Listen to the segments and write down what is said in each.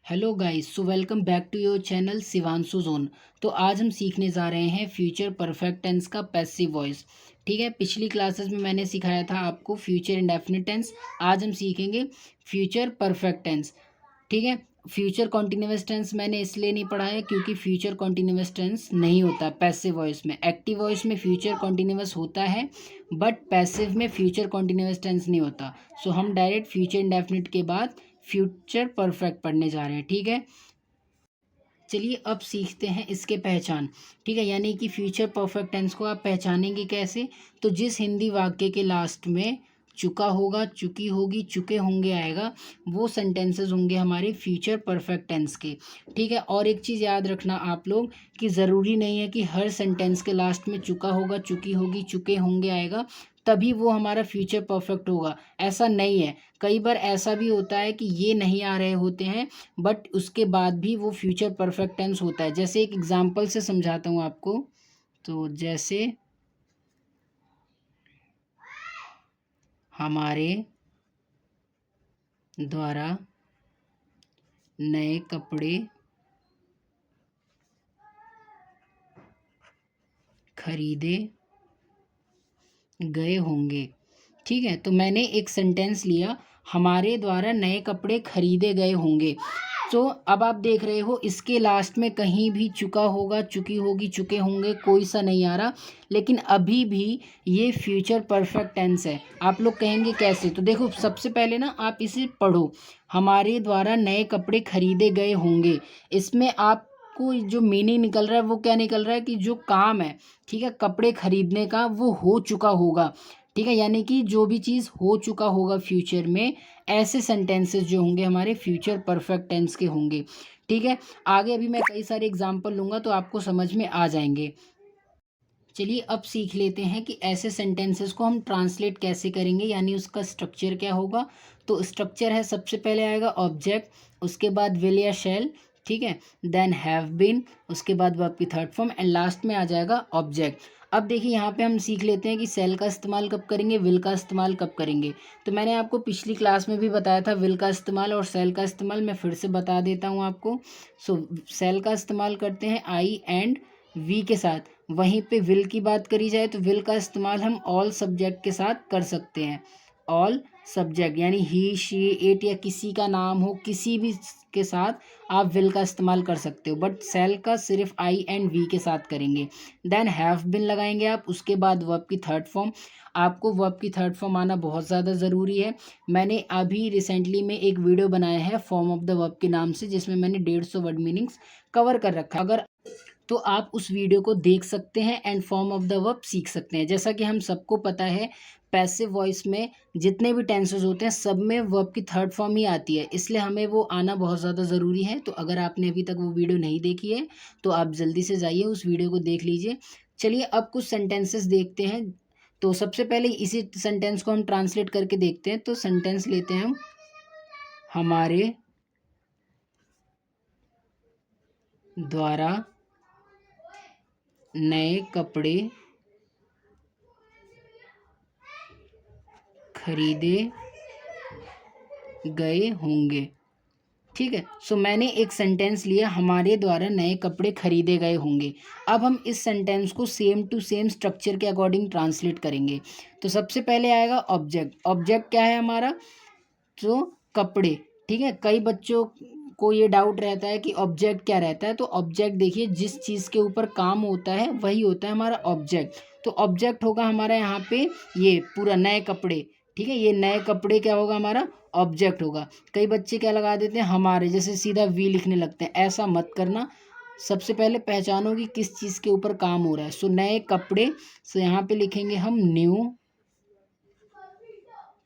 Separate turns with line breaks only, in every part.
Hello guys, so welcome back to your channel Shivanshu Zone. तो आज हम सीखने जा रहे हैं फ्यूचर परफेक्ट टेंस का पैसिव वॉइस। ठीक है, पिछली क्लासेस में मैंने सिखाया था आपको फ्यूचर इंडेफिनिट टेंस। आज हम सीखेंगे फ्यूचर परफेक्ट टेंस। ठीक है, फ्यूचर कॉन्टिन्यूअस टेंस मैंने इसलिए नहीं पढ़ा है क्योंकि फ्यूचर कॉन्टिन्यूअस टेंस नहीं होता पैसिव वॉइस में। एक्टिव वॉइस में फ्यूचर कॉन्टिन्यूअस होता है, बट पैसिव में फ्यूचर कॉन्टिन्यूअस टेंस नहीं होता। सो हम डायरेक्ट फ्यूचर इंडेफिनिट के बाद फ्यूचर परफेक्ट पढ़ने जा रहे हैं। ठीक है, चलिए अब सीखते हैं इसके पहचान। ठीक है, यानी कि फ्यूचर परफेक्ट टेंस को आप पहचानेंगे कैसे? तो जिस हिंदी वाक्य के लास्ट में चुका होगा, चुकी होगी, चुके होंगे आएगा, वो सेंटेंसेस होंगे हमारे फ्यूचर परफेक्ट टेंस के। ठीक है, और एक चीज़ याद रखना आप लोग कि ज़रूरी नहीं है कि हर सेंटेंस के लास्ट में चुका होगा, चुकी होगी, चुके होंगे आएगा तभी वो हमारा फ्यूचर परफेक्ट होगा। ऐसा नहीं है। कई बार ऐसा भी होता है कि ये नहीं आ रहे होते हैं, बट उसके बाद भी वो फ्यूचर परफेक्ट टेंस होता है। जैसे एक एग्जांपल से समझाता हूँ आपको। तो जैसे हमारे द्वारा नए कपड़े खरीदे गए होंगे। ठीक है, तो मैंने एक सेंटेंस लिया, हमारे द्वारा नए कपड़े खरीदे गए होंगे। तो अब आप देख रहे हो इसके लास्ट में कहीं भी चुका होगा, चुकी होगी, चुके होंगे, कोई सा नहीं आ रहा, लेकिन अभी भी ये फ्यूचर परफेक्ट टेंस है। आप लोग कहेंगे कैसे? तो देखो, सबसे पहले ना आप इसे पढ़ो, हमारे द्वारा नए कपड़े खरीदे गए होंगे। इसमें आपको जो मीनिंग निकल रहा है वो क्या निकल रहा है कि जो काम है, ठीक है, कपड़े खरीदने का, वो हो चुका होगा। ठीक है, यानी कि जो भी चीज़ हो चुका होगा फ्यूचर में, ऐसे सेंटेंसेस जो होंगे हमारे फ्यूचर परफेक्ट टेंस के होंगे। ठीक है, आगे अभी मैं कई सारे एग्जांपल लूँगा तो आपको समझ में आ जाएंगे। चलिए अब सीख लेते हैं कि ऐसे सेंटेंसेस को हम ट्रांसलेट कैसे करेंगे, यानी उसका स्ट्रक्चर क्या होगा। तो स्ट्रक्चर है, सबसे पहले आएगा ऑब्जेक्ट, उसके बाद विल या शैल, ठीक है, देन हैव बीन, उसके बाद वर्ब की थर्ड फॉर्म, एंड लास्ट में आ जाएगा ऑब्जेक्ट। अब देखिए यहाँ पे हम सीख लेते हैं कि सेल का इस्तेमाल कब करेंगे, विल का इस्तेमाल कब करेंगे। तो मैंने आपको पिछली क्लास में भी बताया था विल का इस्तेमाल और सेल का इस्तेमाल, मैं फिर से बता देता हूँ आपको। सो सेल का इस्तेमाल करते हैं आई एंड वी के साथ। वहीं पे विल की बात करी जाए तो विल का इस्तेमाल हम ऑल सब्जेक्ट के साथ कर सकते हैं। ऑल सब्जेक्ट यानी ही, शी, इट या किसी का नाम हो, किसी भी के साथ आप विल का इस्तेमाल कर सकते हो, बट सेल का सिर्फ आई एंड वी के साथ करेंगे। देन हैव बिन लगाएंगे आप, उसके बाद वर्ब की थर्ड फॉर्म। आपको वर्ब की थर्ड फॉर्म आना बहुत ज़्यादा ज़रूरी है। मैंने अभी रिसेंटली में एक वीडियो बनाया है फॉर्म ऑफ द वर्ब के नाम से, जिसमें मैंने 150 वर्ड मीनिंग्स कवर कर रखा है। अगर तो आप उस वीडियो को देख सकते हैं and form of the verb सीख सकते हैं। जैसा कि हम सबको पता है, पैसिव वॉइस में जितने भी टेंसेस होते हैं सब में वर्ब की थर्ड फॉर्म ही आती है, इसलिए हमें वो आना बहुत ज़्यादा ज़रूरी है। तो अगर आपने अभी तक वो वीडियो नहीं देखी है तो आप जल्दी से जाइए उस वीडियो को देख लीजिए। चलिए अब कुछ सेंटेंसेस देखते हैं। तो सबसे पहले इसी सेंटेंस को हम ट्रांसलेट करके देखते हैं। तो सेंटेंस लेते हैं हम, हमारे द्वारा नए कपड़े खरीदे गए होंगे। ठीक है, सो मैंने एक सेंटेंस लिया, हमारे द्वारा नए कपड़े खरीदे गए होंगे। अब हम इस सेंटेंस को सेम टू सेम स्ट्रक्चर के अकॉर्डिंग ट्रांसलेट करेंगे। तो सबसे पहले आएगा ऑब्जेक्ट। ऑब्जेक्ट क्या है हमारा? तो कपड़े। ठीक है, कई बच्चों को ये डाउट रहता है कि ऑब्जेक्ट क्या रहता है। तो ऑब्जेक्ट देखिए, जिस चीज़ के ऊपर काम होता है वही होता है हमारा ऑब्जेक्ट। तो ऑब्जेक्ट होगा हमारा यहाँ पे ये पूरा नए कपड़े। ठीक है, ये नए कपड़े क्या होगा हमारा? ऑब्जेक्ट होगा। कई बच्चे क्या लगा देते हैं, हमारे, जैसे सीधा वी लिखने लगते हैं। ऐसा मत करना। सबसे पहले पहचानो कि किस चीज़ के ऊपर काम हो रहा है। सो नए कपड़े, सो यहाँ पे लिखेंगे हम न्यू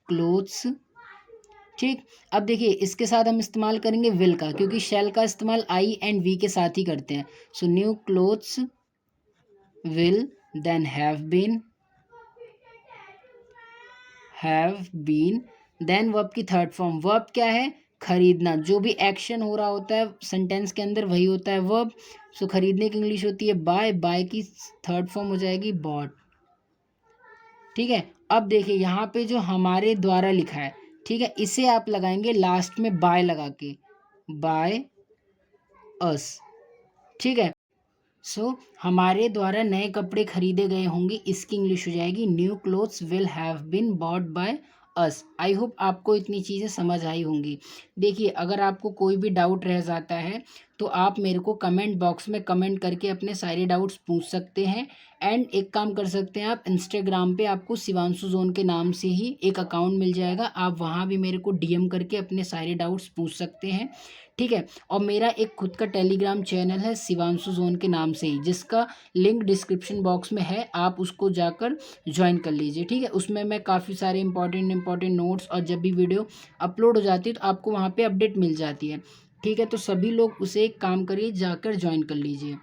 क्लोथ्स। ठीक, अब देखिए इसके साथ हम इस्तेमाल करेंगे विल का, क्योंकि शैल का इस्तेमाल आई एंड वी के साथ ही करते हैं। So new clothes will, then have been, then verb की थर्ड फॉर्म। वर्ब क्या है? खरीदना। जो भी एक्शन हो रहा होता है सेंटेंस के अंदर वही होता है वर्ब। सो खरीदने की इंग्लिश होती है बाय, बाय की थर्ड फॉर्म हो जाएगी बॉट। ठीक है, अब देखिए यहाँ पे जो हमारे द्वारा लिखा है, ठीक है, इसे आप लगाएंगे लास्ट में बाय लगा के। By us. ठीक है, सो हमारे द्वारा नए कपड़े खरीदे गए होंगे, इसकी इंग्लिश हो जाएगी new clothes will have been bought by us. I hope आपको इतनी चीज़ें समझ आई होंगी। देखिए, अगर आपको कोई भी डाउट रह जाता है तो आप मेरे को कमेंट बॉक्स में कमेंट करके अपने सारे डाउट्स पूछ सकते हैं। एंड एक काम कर सकते हैं, आप इंस्टाग्राम पे आपको शिवांशु जोन के नाम से ही एक अकाउंट मिल जाएगा, आप वहाँ भी मेरे को डीएम करके अपने सारे डाउट्स पूछ सकते हैं। ठीक है, और मेरा एक खुद का टेलीग्राम चैनल है शिवांशु जोन के नाम से ही, जिसका लिंक डिस्क्रिप्शन बॉक्स में है, आप उसको जाकर ज्वाइन कर लीजिए। ठीक है, उसमें मैं काफ़ी सारे इंपॉर्टेंट नोट्स, और जब भी वीडियो अपलोड हो जाती है तो आपको वहाँ पे अपडेट मिल जाती है। ठीक है, तो सभी लोग उसे एक काम करिए, जाकर ज्वाइन कर लीजिए।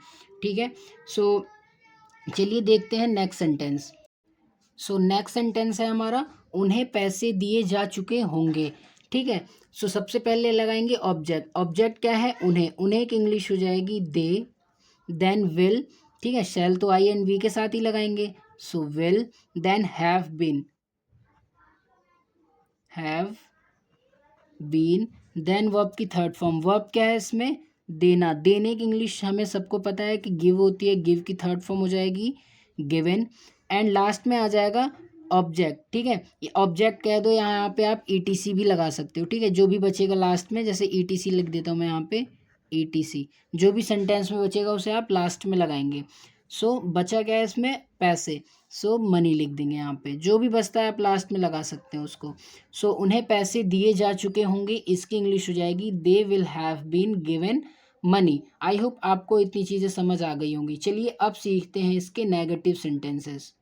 ठीक है, सो चलिए देखते हैं next sentence. So next sentence है हमारा, उन्हें पैसे दिए जा चुके होंगे। ठीक है, सो सबसे पहले लगाएंगे ऑब्जेक्ट। ऑब्जेक्ट क्या है? उन्हें। उन्हें की इंग्लिश हो जाएगी दे, देन विल। ठीक है, शैल तो आई एंड वी के साथ ही लगाएंगे, so will, then have been, have been, then verb की थर्ड फॉर्म। वर्ब क्या है इसमें? देना। देने की इंग्लिश हमें सबको पता है कि गिव होती है, गिव की थर्ड फॉर्म हो जाएगी गिवन। एंड लास्ट में आ जाएगा ऑब्जेक्ट। ठीक है, ये ऑब्जेक्ट कह दो, यहाँ पे आप ईटीसी भी लगा सकते हो। ठीक है, जो भी बचेगा लास्ट में, जैसे ईटीसी लिख देता हूँ मैं यहाँ पे, ईटीसी, जो भी सेंटेंस में बचेगा उसे आप लास्ट में लगाएंगे। सो बचा क्या है इसमें? पैसे, सो मनी लिख देंगे यहाँ पे, जो भी बचता है आप लास्ट में लगा सकते हैं उसको। सो उन्हें पैसे दिए जा चुके होंगे, इसकी इंग्लिश हो जाएगी they will have been given money. I hope आपको इतनी चीज़ें समझ आ गई होंगी। चलिए अब सीखते हैं इसके नेगेटिव सेंटेंसेस।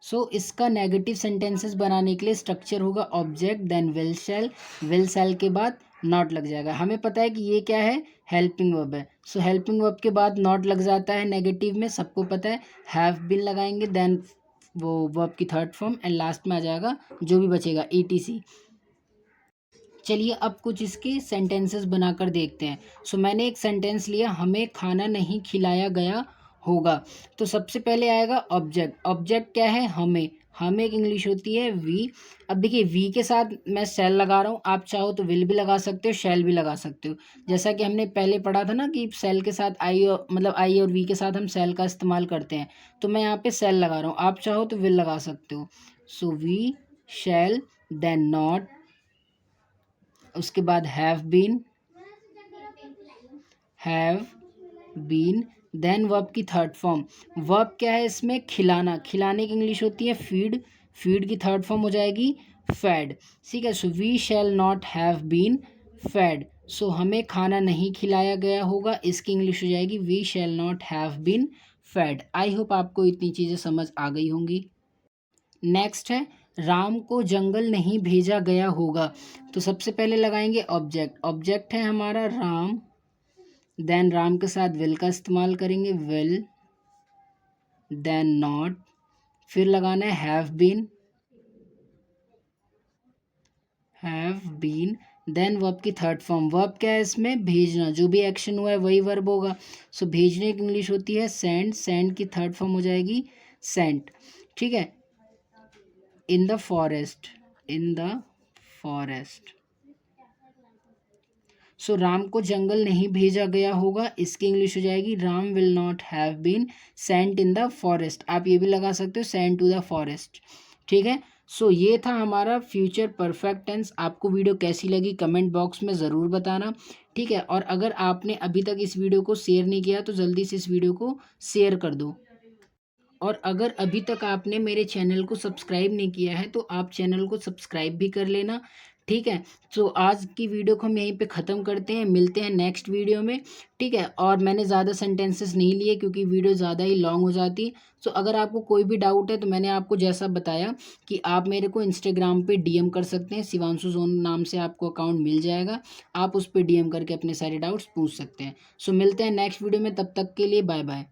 सो इसका नेगेटिव सेंटेंसेस बनाने के लिए स्ट्रक्चर होगा object, then will shall, will shall के बाद नॉट लग जाएगा। हमें पता है कि ये क्या है? हेल्पिंग वर्ब है, सो हेल्पिंग वर्ब के बाद नॉट लग जाता है नेगेटिव में, सबको पता है। हैव बीन लगाएंगे, देन वो वर्ब की थर्ड फॉर्म, एंड लास्ट में आ जाएगा जो भी बचेगा ईटीसी। चलिए अब कुछ इसके सेंटेंसेस बनाकर देखते हैं। सो मैंने एक सेंटेंस लिया, हमें खाना नहीं खिलाया गया होगा। तो सबसे पहले आएगा ऑब्जेक्ट। ऑब्जेक्ट क्या है? हमें। हमें की इंग्लिश होती है वी। अब देखिए, वी के साथ मैं शैल लगा रहा हूँ, आप चाहो तो विल भी लगा सकते हो, शैल भी लगा सकते हो। जैसा कि हमने पहले पढ़ा था ना कि शैल के साथ आई, और मतलब आई और वी के साथ हम शैल का इस्तेमाल करते हैं, तो मैं यहाँ पे शैल लगा रहा हूँ, आप चाहो तो विल लगा सकते हो। So we shall, then not, उसके बाद हैव बीन, देन वर्ब की थर्ड फॉर्म। वर्ब क्या है इसमें? खिलाना। खिलाने की इंग्लिश होती है फीड, फीड की थर्ड फॉर्म हो जाएगी फेड। ठीक है, so we shall not have been fed. So हमें खाना नहीं खिलाया गया होगा, इसकी इंग्लिश हो जाएगी we shall not have been fed. I hope आपको इतनी चीज़ें समझ आ गई होंगी। नेक्स्ट है, राम को जंगल नहीं भेजा गया होगा। तो सबसे पहले लगाएंगे ऑब्जेक्ट। ऑब्जेक्ट है हमारा राम, देन राम के साथ विल का इस्तेमाल करेंगे, विल, देन नॉट, फिर लगाना है हैव बीन, देन वर्ब की थर्ड फॉर्म। वर्ब क्या है इसमें? भेजना। जो भी एक्शन हुआ है वही वर्ब होगा। सो भेजने की इंग्लिश होती है सेंड, सेंड की थर्ड फॉर्म हो जाएगी सेंट। ठीक है, in the forest, in the forest. So Ram को जंगल नहीं भेजा गया होगा, इसकी इंग्लिश हो जाएगी Ram will not have been sent in the forest. आप ये भी लगा सकते हो, सेंट टू द फॉरेस्ट। ठीक है, सो ये था हमारा फ्यूचर परफेक्ट टेंस। आपको वीडियो कैसी लगी कमेंट बॉक्स में ज़रूर बताना। ठीक है, और अगर आपने अभी तक इस वीडियो को शेयर नहीं किया तो जल्दी से इस वीडियो को शेयर कर दो। और अगर अभी तक आपने मेरे चैनल को सब्सक्राइब नहीं किया है तो आप चैनल को सब्सक्राइब भी कर लेना। ठीक है, तो आज की वीडियो को हम यहीं पे ख़त्म करते हैं, मिलते हैं नेक्स्ट वीडियो में। ठीक है, और मैंने ज़्यादा सेंटेंसेस नहीं लिए क्योंकि वीडियो ज़्यादा ही लॉन्ग हो जाती। तो अगर आपको कोई भी डाउट है तो मैंने आपको जैसा बताया कि आप मेरे को इंस्टाग्राम पे डीएम कर सकते हैं, शिवांशु जोन नाम से आपको अकाउंट मिल जाएगा, आप उस पर डीएम करके अपने सारे डाउट्स पूछ सकते हैं। सो मिलते हैं नेक्स्ट वीडियो में, तब तक के लिए बाय बाय।